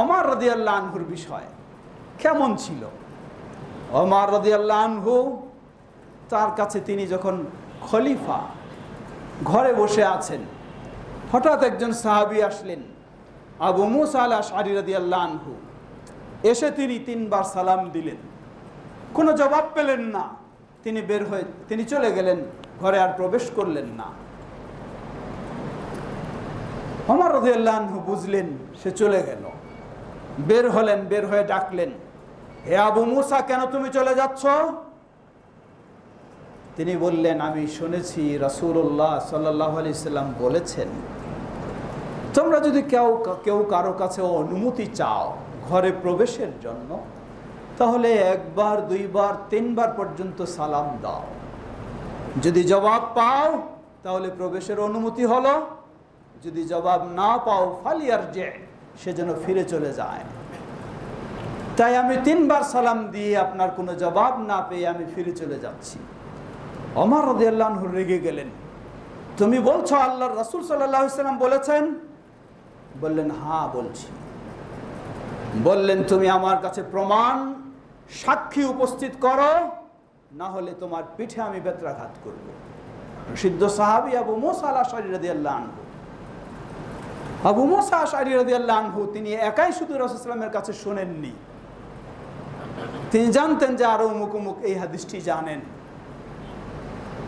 ওমর রাদিয়াল্লাহু আনহুর বিষয় কেমন ছিল। ওমর রাদিয়াল্লাহু আনহু তার কাছে তিনি যখন খলিফা ঘরে বসে আছেন, হঠাৎ একজন সাহাবী আসলেন, আবু মুসা আল আশআরী রাদিয়াল্লাহু আনহু। এসে তিনি 3 বার সালাম দিলেন, কোনো জবাব পেলেন না। তিনি বের হয়ে তিনি চলে গেলেন, ঘরে আর প্রবেশ করলেন না। ওমর রাদিয়াল্লাহু আনহু বুঝলেন সে চলে গেল, বের হলেন, বের হয়ে ডাকলেন, হে আবু মুসা, কেন তুমি চলে যাচ্ছ? তিনি বললেন, আমি শুনেছি রাসূলুল্লাহ সাল্লাল্লাহু আলাইহি সাল্লাম বলেছেন, তোমরা যদি কেউ কারো কাছে অনুমতি চাও ঘরে প্রবেশের জন্য, তাহলে 1 বার 2 বার 3 বার পর্যন্ত সালাম দাও। যদি জবাব পাও তাহলে প্রবেশের অনুমতি হলো, যদি জবাব না পাও ফালিয়ারজি, সে যেন ফিরে চলে যায়। তাই আমি 3 বার সালাম দিয়ে আপনার কোনো জবাব না পেয়ে আমি ফিরে চলে যাচ্ছি। ওমর রাদিয়াল্লাহু আনহু রেগে গেলেন, তুমি বলছো আল্লাহর রাসূল সাল্লাল্লাহু আলাইহি সাল্লাম বলেছেন? বললেন, হ্যাঁ বলছি। বললেন, তুমি আমার কাছে প্রমাণ সাক্ষী উপস্থিত করো, না হলে তোমার পিঠে আমি বেত্রাঘাত করব। প্রসিদ্ধ সাহাবী আবু মুসা আল আশআরী রাদিয়াল্লাহু আনহু। আবু মুসা আশআরী রাদিয়াল্লাহু আনহু তিনি একাই শুধু রাসূল সাল্লাল্লাহু আলাইহি ওয়াসাল্লামের কাছে শোনেননি, তিনি জানতেন যে আরো অমুক অমুক এই হাদিসটি জানেন।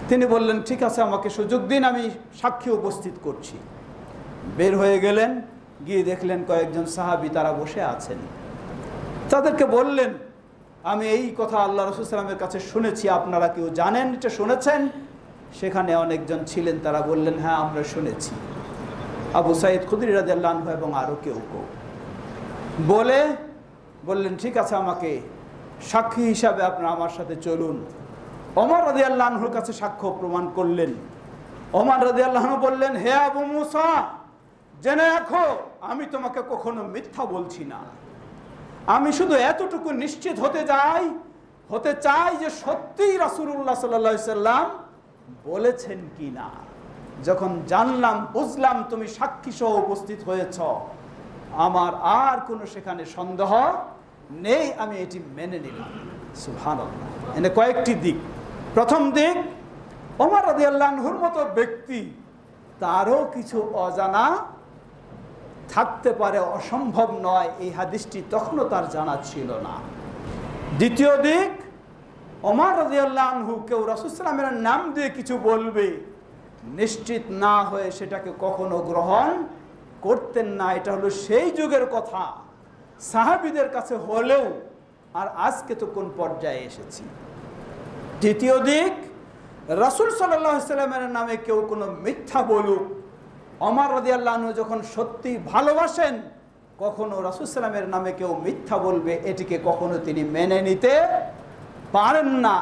তিনি বললেন, ঠিক আছে, আমাকে সুযোগ দিন, আমি সাক্ষী উপস্থিত করছি। বের হয়ে গেলেন, গিয়ে দেখলেন কয়েকজন সাহাবী তারা বসে আছেন। তাদেরকে বললেন, আমি এই কথা আল্লাহ রাসূল সাল্লাল্লাহু আলাইহি ওয়াসাল্লামের কাছে শুনেছি, আপনারা কেউ জানেন এটা শুনেছেন? সেখানে অনেকজন ছিলেন, তারা বললেন, হ্যাঁ আমরা শুনেছি। আবু সাঈদ খুদরি রাদিয়াল্লাহু আনহু এবং আরও কেউ বললেন, ঠিক আছে, আমাকে সাক্ষী হিসাবে আপনারা আমার সাথে চলুন। ওমর রাদিয়াল্লাহু আনহুর কাছে সাক্ষ্য প্রমাণ করলেন। ওমর রাদিয়াল্লাহু আনহু বললেন, হে আবু মুসা, জেনে রাখো আমি তোমাকে কখনো মিথ্যা বলছি না। আমি শুধু এতটুকু নিশ্চিত হতে চাই যে সত্যিই রাসূলুল্লাহ সাল্লাল্লাহু আলাইহি সাল্লাম বলেছেন কিনা। যখন জানলাম, বুঝলাম তুমি সাক্ষী সহ উপস্থিত হয়েছ, আমার আর কোনো সেখানে সন্দেহ নেই, আমি এটি মেনে নিলাম। সুবহানাল্লাহ। এনে কয়েকটি দিক। প্রথম দিক, ওমর রাদিয়াল্লাহু আনহুর মতো ব্যক্তি, তারও কিছু অজানা থাকতে পারে, অসম্ভব নয়, এই হাদিসটি তখনও তার জানা ছিল না। দ্বিতীয় দিক, ওমর রাদিয়াল্লাহু আনহু কেউ রাসূল সাল্লাল্লাহু আলাইহি ওয়াসাল্লামের নাম দিয়ে কিছু বলবে, নিশ্চিত না হয়ে সেটাকে কখনো গ্রহণ করতেন না। এটা হলো সেই যুগের কথা, সাহাবীদের কাছে হলেও, আর আজকে তো কোন পর্যায়ে এসেছি। তৃতীয় দিক, রাসূল সাল্লাল্লাহু আলাইহি ওয়াসাল্লামের নামে কেউ কোনো মিথ্যা বলুক, ওমর রাদিয়াল্লাহু আনহু যখন সত্যি ভালোবাসেন, কখনো রাসূল সাল্লামের নামে কেউ মিথ্যা বলবে এটিকে কখনো তিনি মেনে নিতে পারেন না।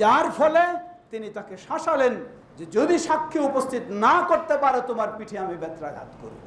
যার ফলে তিনি তাকে শাসালেন যে যদি সাক্ষী উপস্থিত না করতে পারো তোমার পিঠে আমি বেত্রাঘাত করব।